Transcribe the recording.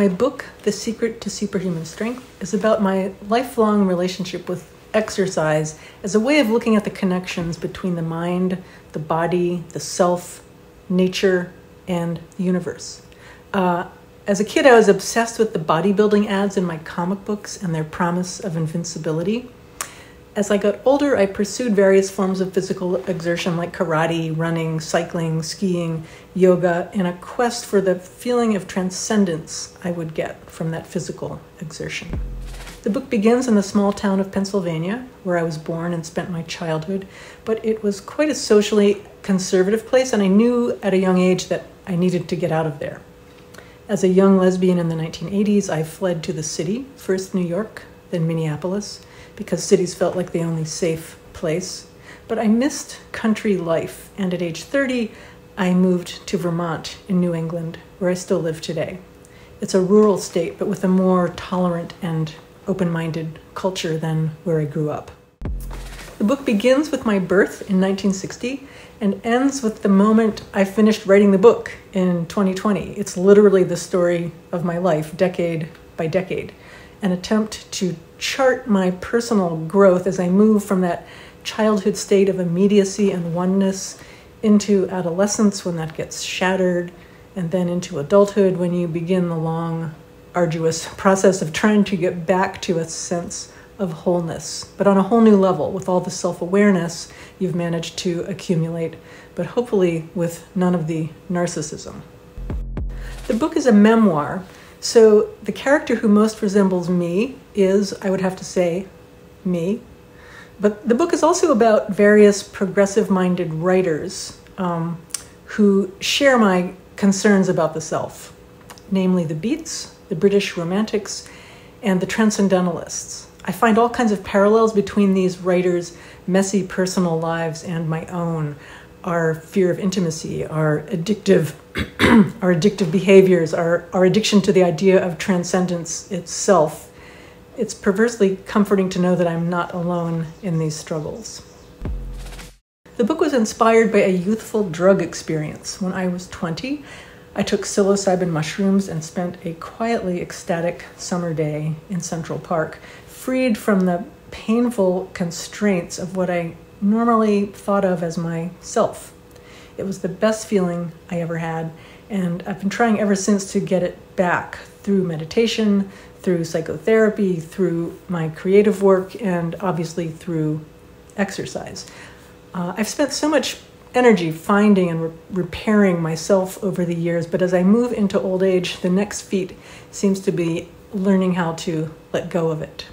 My book, The Secret to Superhuman Strength, is about my lifelong relationship with exercise as a way of looking at the connections between the mind, the body, the self, nature, and the universe. As a kid, I was obsessed with the bodybuilding ads in my comic books and their promise of invincibility. As I got older, I pursued various forms of physical exertion like karate, running, cycling, skiing, yoga, in a quest for the feeling of transcendence I would get from that physical exertion. The book begins in the small town of Pennsylvania, where I was born and spent my childhood, but it was quite a socially conservative place, and I knew at a young age that I needed to get out of there. As a young lesbian in the 1980s, I fled to the city, first New York, then Minneapolis, because cities felt like the only safe place. But I missed country life, and at age 30, I moved to Vermont in New England, where I still live today. It's a rural state, but with a more tolerant and open-minded culture than where I grew up. The book begins with my birth in 1960 and ends with the moment I finished writing the book in 2020. It's literally the story of my life, decade by decade, an attempt to chart my personal growth as I move from that childhood state of immediacy and oneness into adolescence when that gets shattered, and then into adulthood when you begin the long, arduous process of trying to get back to a sense of wholeness, but on a whole new level with all the self-awareness you've managed to accumulate, but hopefully with none of the narcissism. The book is a memoir, so the character who most resembles me is, I would have to say, me. But the book is also about various progressive-minded writers who share my concerns about the self, namely the Beats, the British Romantics, and the Transcendentalists. I find all kinds of parallels between these writers' messy personal lives and my own. Our fear of intimacy, our addictive behaviors, our addiction to the idea of transcendence itself. It's perversely comforting to know that I'm not alone in these struggles. The book was inspired by a youthful drug experience. When I was 20, I took psilocybin mushrooms and spent a quietly ecstatic summer day in Central Park, freed from the painful constraints of what I normally thought of as myself. It was the best feeling I ever had, and I've been trying ever since to get it back through meditation, through psychotherapy, through my creative work, and obviously through exercise. I've spent so much energy finding and repairing myself over the years, but as I move into old age, the next feat seems to be learning how to let go of it.